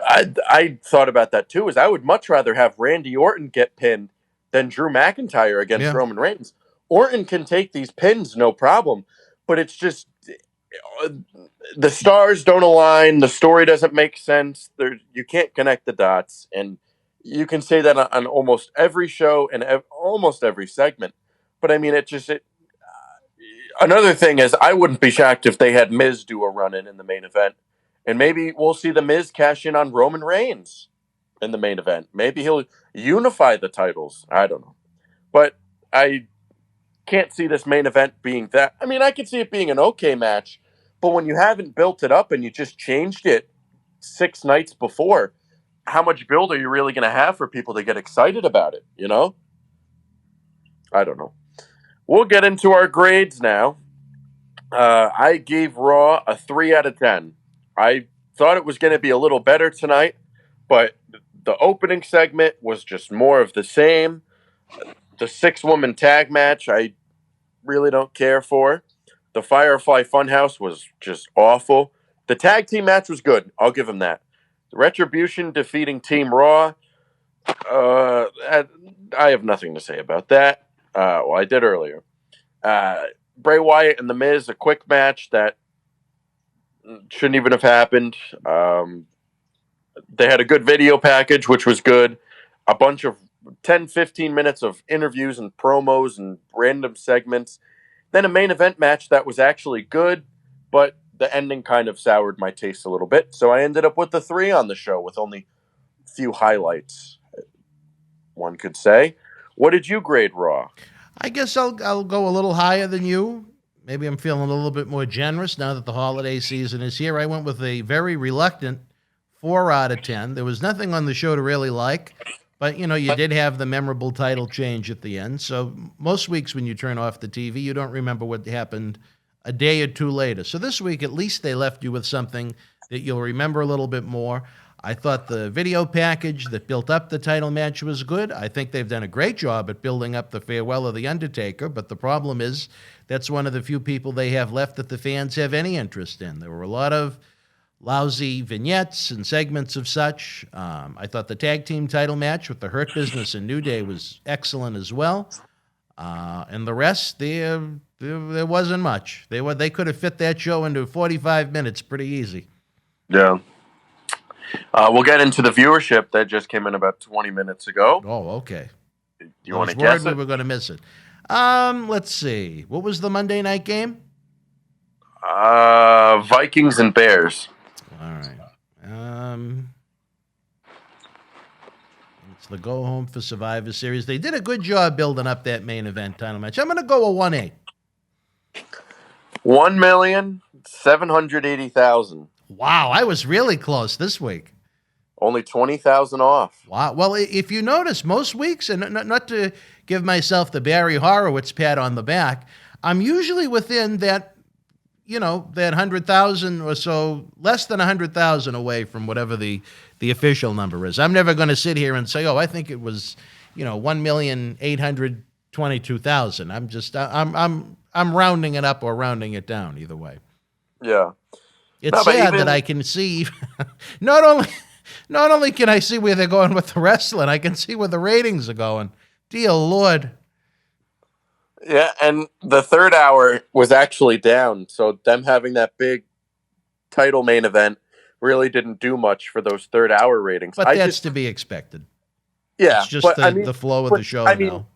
I thought about that too. Is I would much rather have Randy Orton get pinned than Drew McIntyre against Roman Reigns. Orton can take these pins no problem, but it's just the stars don't align. The story doesn't make sense. You can't connect the dots, and you can say that on almost every show and almost every segment. But I mean, another thing is, I wouldn't be shocked if they had Miz do a run-in the main event. And maybe we'll see the Miz cash in on Roman Reigns in the main event. Maybe he'll unify the titles. I don't know. But I can't see this main event being that. I mean, I could see it being an okay match. But when you haven't built it up and you just changed it 6 nights before, how much build are you really going to have for people to get excited about it, I don't know. We'll get into our grades now. I gave Raw a 3 out of 10. I thought it was going to be a little better tonight, but the opening segment was just more of the same. The 6-woman tag match, I really don't care for. The Firefly Funhouse was just awful. The tag team match was good. I'll give them that. The Retribution defeating Team Raw, I have nothing to say about that. Well, I did earlier. Bray Wyatt and The Miz, a quick match that shouldn't even have happened. They had a good video package, which was good. A bunch of 10, 15 minutes of interviews and promos and random segments. Then a main event match that was actually good, but the ending kind of soured my taste a little bit. So I ended up with the 3 on the show with only a few highlights, one could say. What did you grade Raw? I guess I'll go a little higher than you. Maybe I'm feeling a little bit more generous now that the holiday season is here. I went with a very reluctant 4 out of 10. There was nothing on the show to really like, but, you did have the memorable title change at the end. So most weeks when you turn off the TV, you don't remember what happened a day or 2 later. So this week, at least they left you with something that you'll remember a little bit more. I thought the video package that built up the title match was good. I think they've done a great job at building up the farewell of The Undertaker, but the problem is that's one of the few people they have left that the fans have any interest in. There were a lot of lousy vignettes and segments of such. I thought the tag team title match with the Hurt Business and New Day was excellent as well. And the rest, there wasn't much. They could have fit that show into 45 minutes pretty easy. Yeah. We'll get into the viewership that just came in about 20 minutes ago. Oh, okay. You want to guess it? We were going to miss it. Let's see. What was the Monday night game? Vikings and Bears. All right. It's the go home for Survivor Series. They did a good job building up that main event title match. I'm going to go a 1-8. 1,780,000. Wow, I was really close this week. Only 20,000 off. Wow. Well, if you notice, most weeks, and not to give myself the Barry Horowitz pat on the back, I'm usually within that, that 100,000 or so, less than 100,000 away from whatever the official number is. I'm never going to sit here and say, I think it was, 1,822,000. I'm rounding it up or rounding it down either way. Yeah. It's sad that I can see not only can I see where they're going with the wrestling, I can see where the ratings are going. Dear Lord. Yeah, and the third hour was actually down, so them having that big title main event really didn't do much for those third hour ratings. But that's to be expected. Yeah. It's just the flow of the show now.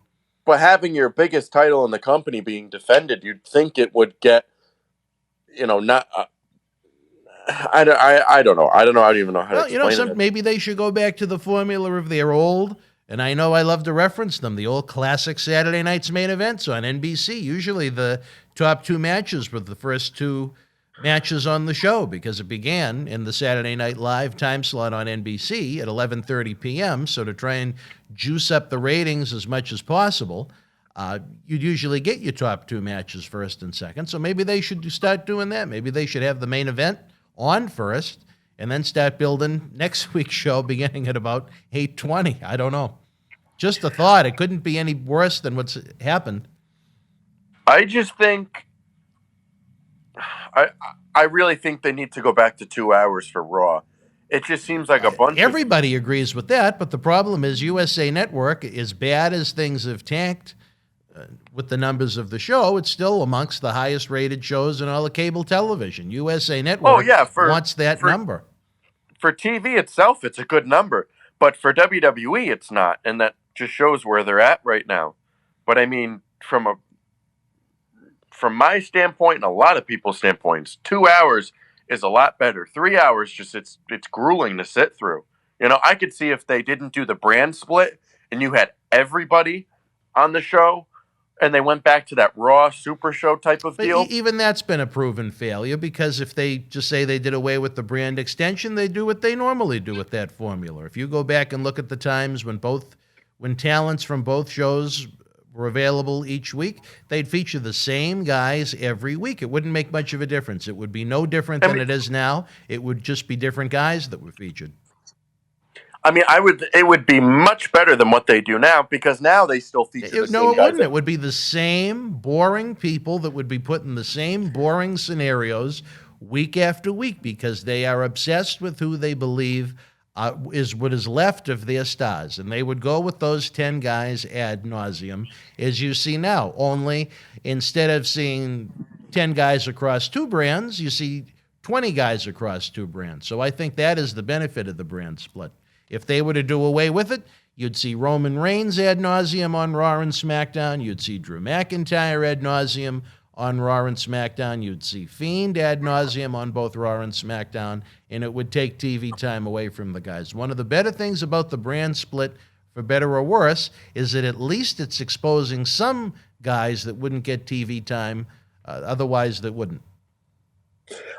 But having your biggest title in the company being defended, you'd think it would get, not... I don't know. I don't even know how to explain it. Maybe they should go back to the formula of their old, and I know I love to reference them, the old classic Saturday night's main events on NBC. Usually the top two matches were the first two matches on the show because it began in the Saturday Night Live time slot on NBC at 11:30 p.m. So to try and juice up the ratings as much as possible, you'd usually get your top two matches first and second. So maybe they should start doing that. Maybe they should have the main event on first and then start building next week's show beginning at about 8:20. I don't know. Just a thought. It couldn't be any worse than what's happened. I just think I really think they need to go back to 2 hours for Raw. It just seems like a bunch Everybody agrees with that, but the problem is USA Network, as bad as things have tanked with the numbers of the show, it's still amongst the highest rated shows in all of cable television. USA Network wants that number. For TV itself, it's a good number, but for WWE, it's not, and that just shows where they're at right now. But I mean, from my standpoint and a lot of people's standpoints, 2 hours is a lot better. 3 hours, it's grueling to sit through. I could see if they didn't do the brand split and you had everybody on the show and they went back to that Raw Super Show type of deal. Even that's been a proven failure because if they just say they did away with the brand extension, they do what they normally do with that formula. If you go back and look at the times when talents from both shows were available each week, they'd feature the same guys every week. It wouldn't make much of a difference. It would be no different than it is now. It would just be different guys that were featured. I mean, it would be much better than what they do now because now they still feature the same guys. No, it wouldn't. It would be the same boring people that would be put in the same boring scenarios week after week because they are obsessed with who they believe is what is left of their stars. And they would go with those 10 guys ad nauseum, as you see now. Only instead of seeing 10 guys across two brands, you see 20 guys across two brands. So I think that is the benefit of the brand split. If they were to do away with it, you'd see Roman Reigns ad nauseum on Raw and SmackDown. You'd see Drew McIntyre ad nauseum on Raw and SmackDown. You'd see Fiend ad nauseum on both Raw and SmackDown, and it would take TV time away from the guys. One of the better things about the brand split, for better or worse, is that at least it's exposing some guys that wouldn't get TV time, otherwise that wouldn't.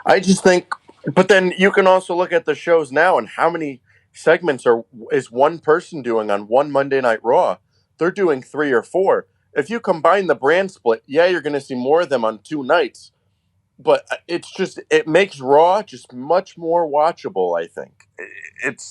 I just think, but then you can also look at the shows now and how many segments is one person doing on one Monday Night Raw. They're doing 3 or 4. If you combine the brand split, you're going to see more of them on 2 nights. But it makes Raw just much more watchable, I think. It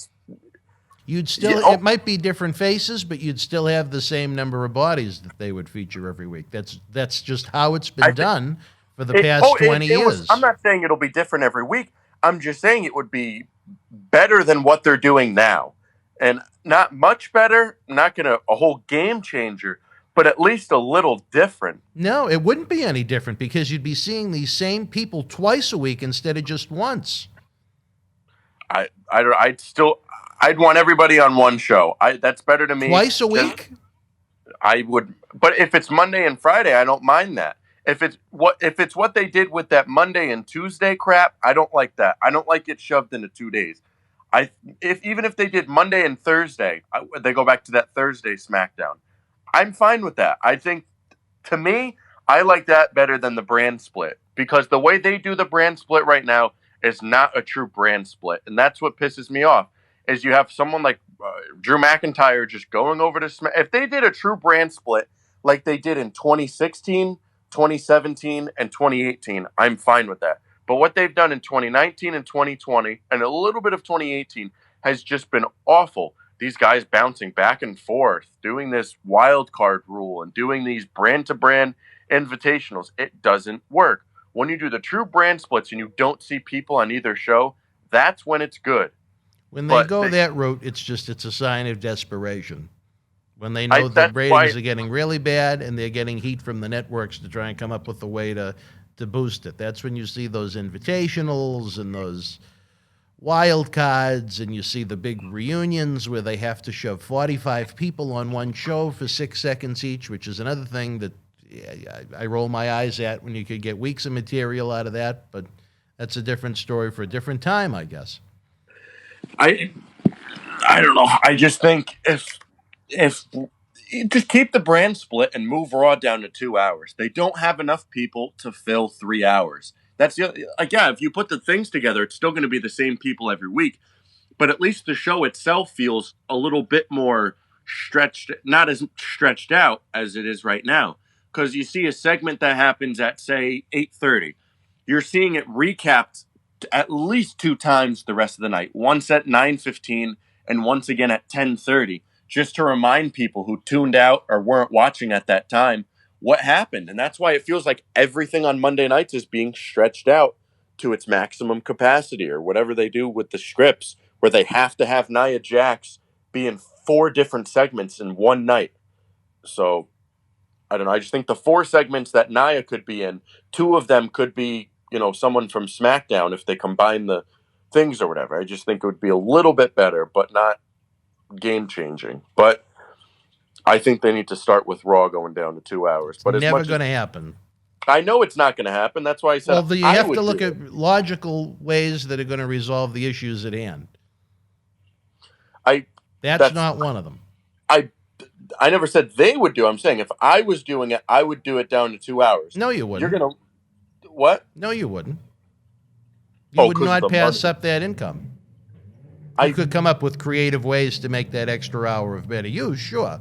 might be different faces, but you'd still have the same number of bodies that they would feature every week. That's just how it's been done for the past 20 years. I'm not saying it'll be different every week. I'm just saying it would be better than what they're doing now. And not much better, not going to a whole game changer, but at least a little different. No, it wouldn't be any different because you'd be seeing these same people twice a week instead of just once. I'd want everybody on one show. That's better to me. Twice a week? I would, but if it's Monday and Friday, I don't mind that. If it's what they did with that Monday and Tuesday crap, I don't like that. I don't like it shoved into 2 days. Even if they did Monday and Thursday, they go back to that Thursday SmackDown. I'm fine with that. I think, to me, I like that better than the brand split, because the way they do the brand split right now is not a true brand split, and that's what pisses me off. Is you have someone like Drew McIntyre just going over to Smack. If they did a true brand split like they did in 2016, 2017, and 2018, I'm fine with that. But what they've done in 2019 and 2020 and a little bit of 2018 has just been awful. These guys bouncing back and forth, doing this wild card rule and doing these brand-to-brand invitationals. It doesn't work. When you do the true brand splits and you don't see people on either show, that's when it's good. When they go that route, it's a sign of desperation. When they know the ratings are getting really bad and they're getting heat from the networks to try and come up with a way to boost it. That's when you see those invitationals and those wild cards, and you see the big reunions where they have to shove 45 people on one show for 6 seconds each, which is another thing that I roll my eyes at, when you could get weeks of material out of that. But that's a different story for a different time, I guess. I don't know. I just think if just keep the brand split and move Raw down to 2 hours. They don't have enough people to fill 3 hours. That's if you put the things together, it's still going to be the same people every week. But at least the show itself feels a little bit more stretched, not as stretched out as it is right now. Because you see a segment that happens at, say, 8:30. You're seeing it recapped at least 2 times the rest of the night. Once at 9:15 and once again at 10:30. Just to remind people who tuned out or weren't watching at that time what happened. And that's why it feels like everything on Monday nights is being stretched out to its maximum capacity, or whatever they do with the scripts, where they have to have Nia Jax be in 4 different segments in one night. So, I don't know. I just think the 4 segments that Nia could be in, 2 of them could be, someone from SmackDown if they combine the things or whatever. I just think it would be a little bit better, but not game-changing. But I think they need to start with Raw going down to 2 hours. But it's never going to happen. I know it's not going to happen. That's why I said you have to look at logical ways that are going to resolve the issues at hand. That's not one of them. I never said they would do. I'm saying if I was doing it, I would do it down to 2 hours. No, you wouldn't. You're going to... What? No, you wouldn't. You would not pass up that income. You could come up with creative ways to make that extra hour of better use, sure.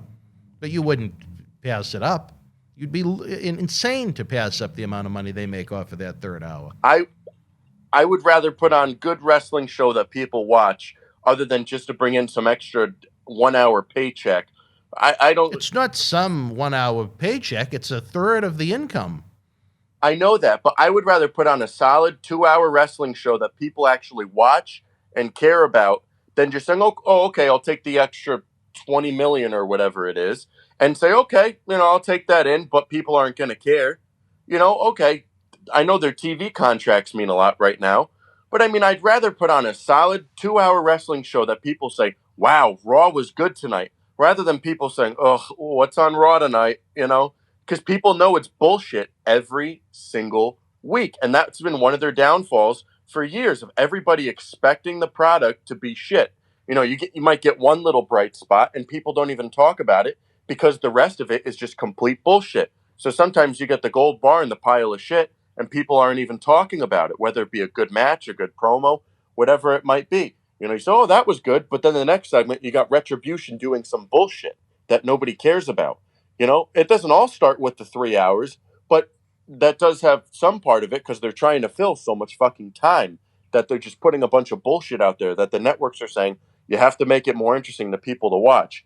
But you wouldn't pass it up. You'd be insane to pass up the amount of money they make off of that 3rd hour. I would rather put on good wrestling show that people watch, other than just to bring in some extra 1 hour paycheck. I don't... It's not some 1 hour paycheck. It's a third of the income. I know that, but I would rather put on a solid 2 hour wrestling show that people actually watch and care about than just saying, okay, I'll take the extra 20 million or whatever it is and say, okay, I'll take that in, but people aren't going to care. Okay, I know their TV contracts mean a lot right now, but I mean, I'd rather put on a solid 2 hour wrestling show that people say, wow, Raw was good tonight, rather than people saying, oh, what's on Raw tonight, because people know it's bullshit every single week. And that's been one of their downfalls for years, of everybody expecting the product to be shit. You might get one little bright spot and people don't even talk about it because the rest of it is just complete bullshit. So sometimes you get the gold bar in the pile of shit and people aren't even talking about it, whether it be a good match, a good promo, whatever it might be. You say, oh, that was good. But then the next segment, you got Retribution doing some bullshit that nobody cares about. It doesn't all start with the 3 hours, but that does have some part of it because they're trying to fill so much fucking time that they're just putting a bunch of bullshit out there that the networks are saying, you have to make it more interesting to people to watch.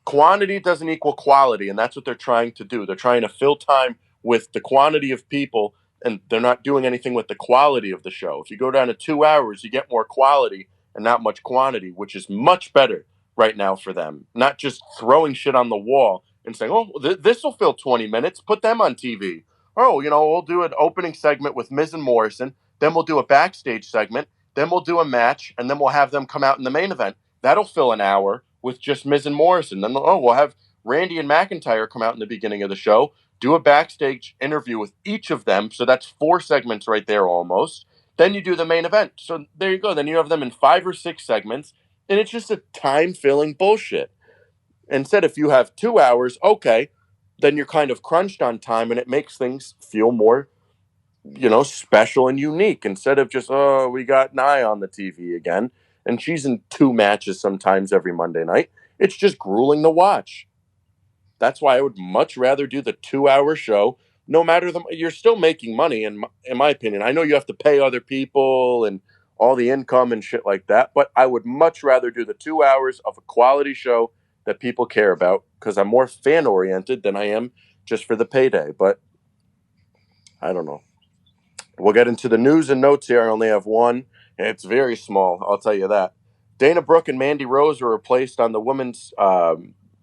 Quantity doesn't equal quality, and that's what they're trying to do. They're trying to fill time with the quantity of people, and they're not doing anything with the quality of the show. If you go down to 2 hours, you get more quality and not much quantity, which is much better right now for them. Not just throwing shit on the wall and saying, oh, this will fill 20 minutes. Put them on TV. Oh, we'll do an opening segment with Miz and Morrison. Then we'll do a backstage segment. Then we'll do a match. And then we'll have them come out in the main event. That'll fill an hour with just Miz and Morrison. Then, we'll have Randy and McIntyre come out in the beginning of the show. Do a backstage interview with each of them. So that's 4 segments right there almost. Then you do the main event. So there you go. Then you have them in 5 or 6 segments, and it's just a time-filling bullshit. Instead, if you have 2 hours, okay, then you're kind of crunched on time, and it makes things feel more, special and unique. Instead of just, oh, we got Nia on the TV again, and she's in 2 matches sometimes every Monday night. It's just grueling to watch. That's why I would much rather do the 2-hour show. No matter you're still making money, in my opinion. I know you have to pay other people and all the income and shit like that, but I would much rather do the 2 hours of a quality show that people care about, because I'm more fan oriented than I am just for the payday. But I don't know. We'll get into the news and notes here. I only have one, and it's very small, I'll tell you that. Dana Brooke and Mandy Rose were replaced on the women's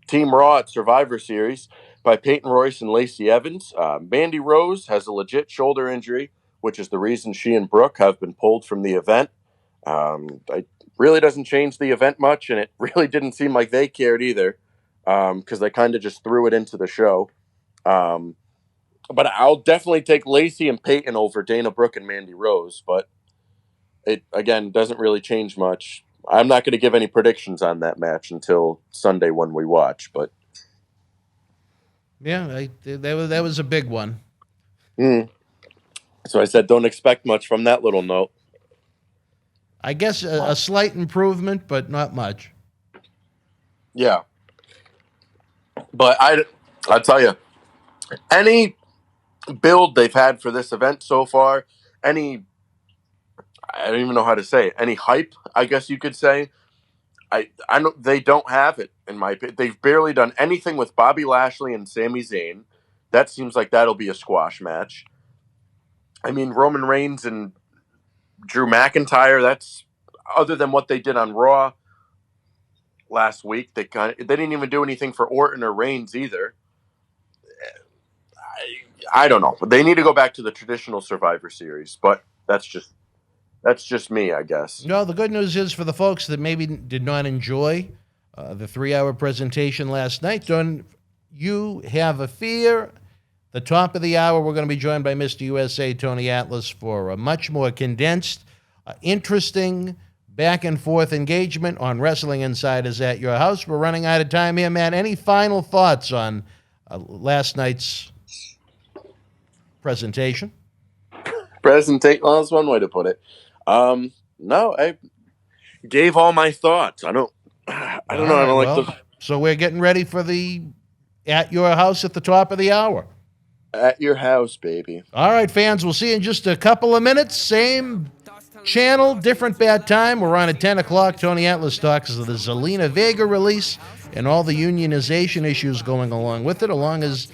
Team Raw at Survivor Series by Peyton Royce and Lacey Evans. Mandy Rose has a legit shoulder injury, which is the reason she and Brooke have been pulled from the event. It really doesn't change the event much, and it really didn't seem like they cared either, because they kind of just threw it into the show. But I'll definitely take Lacey and Peyton over Dana Brooke and Mandy Rose, but it, again, doesn't really change much. I'm not going to give any predictions on that match until Sunday when we watch, but yeah, that was a big one. So I said don't expect much from that little note. I guess a slight improvement, but not much. Yeah. But I'll tell you, any build they've had for this event so far, I don't even know how to say it, any hype, I guess you could say, I don't, they don't have it, in my opinion. They've barely done anything with Bobby Lashley and Sami Zayn. That seems like that'll be a squash match. I mean, Roman Reigns and Drew McIntyre, that's, other than what they did on Raw last week, they didn't even do anything for Orton or Reigns either. I don't know. They need to go back to the traditional Survivor Series, but that's just me, I guess. No, the good news is for the folks that maybe did not enjoy the 3-hour presentation last night, don't you have a fear. The top of the hour, we're going to be joined by Mr. USA Tony Atlas for a much more condensed, interesting, back-and-forth engagement on Wrestling Insiders at Your House. We're running out of time here, Matt. Any final thoughts on last night's presentation? Well, that's one way to put it. No, I gave all my thoughts. I don't know. So we're getting ready for the At Your House at the top of the hour. At your house, baby. All right, fans, we'll see you in just a couple of minutes. Same channel, different bad time. We're on at 10 o'clock. Tony Atlas talks of the Zelina Vega release and all the unionization issues going along with it, along as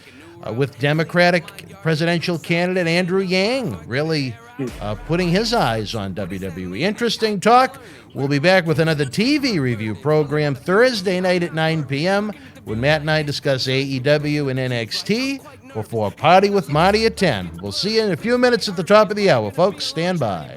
with Democratic presidential candidate Andrew Yang really putting his eyes on WWE. Interesting talk. We'll be back with another TV review program Thursday night at 9 p.m. when Matt and I discuss AEW and NXT before Party with Marty at 10. We'll see you in a few minutes at the top of the hour, folks. Stand by.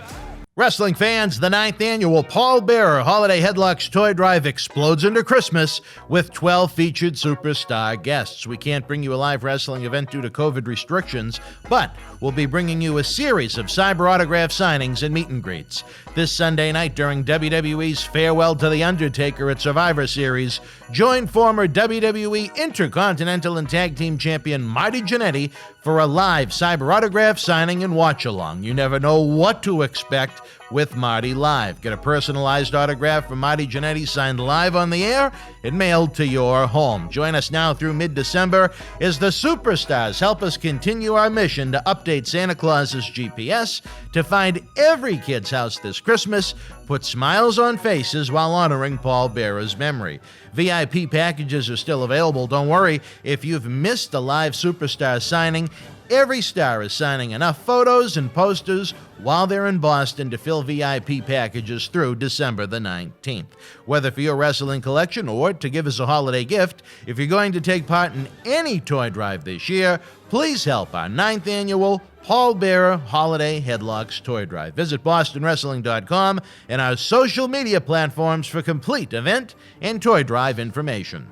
Wrestling fans, the 9th annual Paul Bearer Holiday Headlocks Toy Drive explodes into Christmas with 12 featured superstar guests. We can't bring you a live wrestling event due to COVID restrictions, but we'll be bringing you a series of cyber autograph signings and meet and greets. This Sunday night during WWE's Farewell to the Undertaker at Survivor Series, join former WWE Intercontinental and Tag Team Champion Marty Jannetty for a live cyber autograph signing and watch-along. You never know what to expect with Marty live. Get a personalized autograph from Marty Jannetty signed live on the air and mailed to your home. Join us now through mid-December as the superstars help us continue our mission to update Santa Claus's GPS to find every kid's house this Christmas, put smiles on faces while honoring Paul Bearer's memory. VIP packages are still available. Don't worry if you've missed a live superstar signing. Every star is signing enough photos and posters while they're in Boston to fill VIP packages through December the 19th. Whether for your wrestling collection or to give as a holiday gift, if you're going to take part in any toy drive this year, please help our 9th annual Paul Bearer Holiday Headlocks Toy Drive. Visit BostonWrestling.com and our social media platforms for complete event and toy drive information.